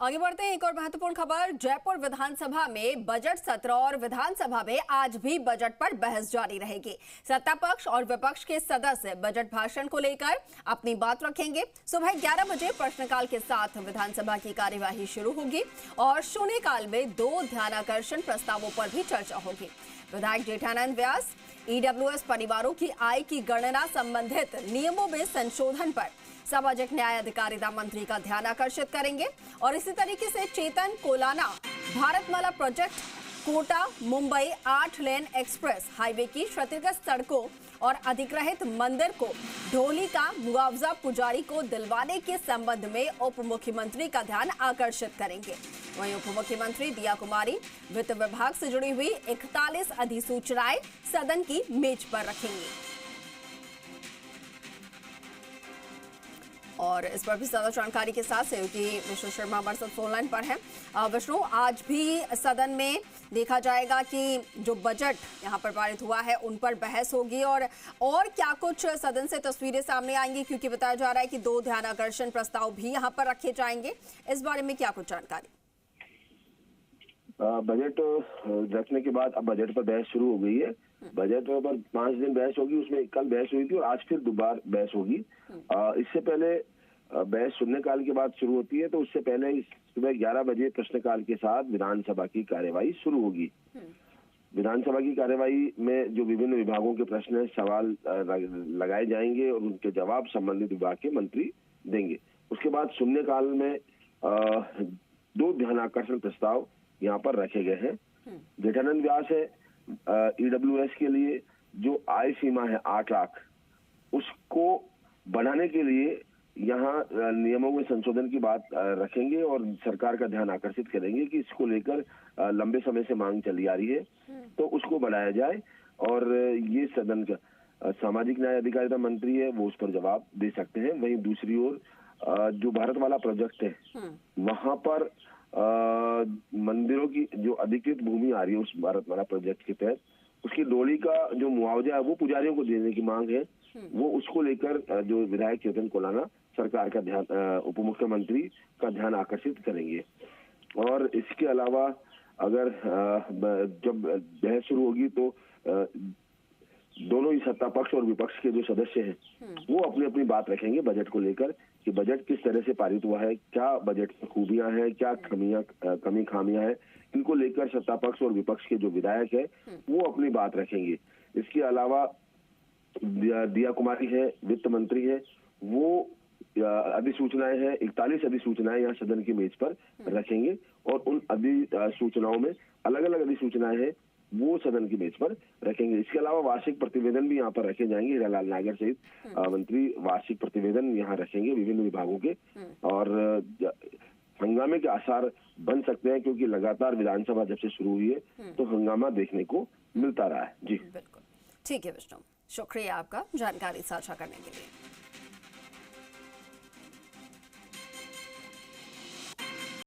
आगे बढ़ते हैं। एक और महत्वपूर्ण खबर, जयपुर विधानसभा में बजट सत्र और विधानसभा में आज भी बजट पर बहस जारी रहेगी। सत्ता पक्ष और विपक्ष के सदस्य बजट भाषण को लेकर अपनी बात रखेंगे। सुबह 11 बजे प्रश्नकाल के साथ विधानसभा की कार्यवाही शुरू होगी और शून्यकाल में 2 ध्यानाकर्षण प्रस्तावों पर भी चर्चा होगी। विधायक जेठानंद व्यास ईडब्ल्यूएस परिवारों की आय की गणना संबंधित नियमों में संशोधन पर सामाजिक न्याय अधिकारिता मंत्री का ध्यान आकर्षित करेंगे और इसी तरीके से चेतन कोलाना भारतमाला प्रोजेक्ट, कोटा मुंबई 8 लेन एक्सप्रेस हाईवे की क्षतिग्रस्त सड़कों और अधिग्रहित मंदिर को ढोली का मुआवजा पुजारी को दिलवाने के संबंध में उप मुख्यमंत्री का ध्यान आकर्षित करेंगे। वहीं उप मुख्यमंत्री दिया कुमारी वित्त विभाग से जुड़ी हुई 41 अधिसूचनाएं सदन की मेज पर रखेंगी। और इस पर भी ज्यादा जानकारी के साथ सहयोगी विष्णु शर्मा हमारे साथ फोन लाइन पर है। विष्णु, आज भी सदन में देखा जाएगा कि जो बजट यहां पर पारित हुआ है उन पर बहस होगी और क्या कुछ सदन से तस्वीरें सामने आएंगी, क्योंकि बताया जा रहा है कि 2 ध्यानाकर्षण प्रस्ताव भी यहां पर रखे जाएंगे। इस बारे में क्या कुछ जानकारी? बजट रखने के बाद अब बजट पर बहस शुरू हो गई है। बजट पर 5 दिन बहस होगी, उसमें कल बहस हुई थी और आज फिर दोबारा बहस होगी। इससे पहले बहस शून्यकाल के बाद शुरू होती है, तो उससे पहले सुबह 11 बजे प्रश्नकाल के साथ विधानसभा की कार्यवाही शुरू होगी। विधानसभा की कार्यवाही में जो विभिन्न विभागों के प्रश्न सवाल लगाए जाएंगे और उनके जवाब संबंधित विभाग के मंत्री देंगे। उसके बाद शून्यकाल में 2 ध्यानाकर्षण प्रस्ताव यहाँ पर रखे गए हैं। जेठानंद व्यास है ईडब्ल्यूएस के लिए जो आय सीमा है 8 लाख, उसको बढ़ाने के लिए यहाँ नियमों में संशोधन की बात रखेंगे और सरकार का ध्यान आकर्षित करेंगे कि इसको लेकर लंबे समय से मांग चली आ रही है, तो उसको बढ़ाया जाए। और ये सदन का सामाजिक न्याय अधिकारिता मंत्री है, वो उस पर जवाब दे सकते हैं। वहीं दूसरी ओर जो भारतमाला प्रोजेक्ट है, वहां पर मंदिरों की जो अधिकृत भूमि आ रही है उस भारतमाला प्रोजेक्ट के तहत, उसकी डोली का जो मुआवजा है वो पुजारियों को देने की मांग है। वो उसको लेकर जो विधायक चेतन कोलाना सरकार का ध्यान, उप मुख्यमंत्री का ध्यान आकर्षित करेंगे। और इसके अलावा अगर जब बहस शुरू होगी तो दोनों ही सत्ता पक्ष और विपक्ष के जो सदस्य हैं वो अपनी अपनी बात रखेंगे बजट को लेकर कि बजट किस तरह से पारित हुआ है, क्या बजट में खूबियां हैं, क्या कमी खामियां हैं। इनको लेकर सत्ता पक्ष और विपक्ष के जो विधायक है वो अपनी बात रखेंगे। इसके अलावा दिया कुमारी है, वित्त मंत्री है, वो अधिसूचनाएं हैं 41 अधिसूचनाएं यहाँ सदन की मेज पर रखेंगे और उन अधिसूचनाओं में अलग अलग अधिसूचनाएं हैं वो सदन की मेज पर रखेंगे। इसके अलावा वार्षिक प्रतिवेदन भी यहाँ पर रखे जाएंगे। हीरालाल नागर सहित मंत्री वार्षिक प्रतिवेदन यहाँ रखेंगे विभिन्न विभागों के। और हंगामे के आसार बन सकते हैं क्योंकि लगातार विधानसभा जब से शुरू हुई है तो हंगामा देखने को मिलता रहा है। जी बिल्कुल ठीक है विष्णु, शुक्रिया आपका जानकारी साझा करने के लिए।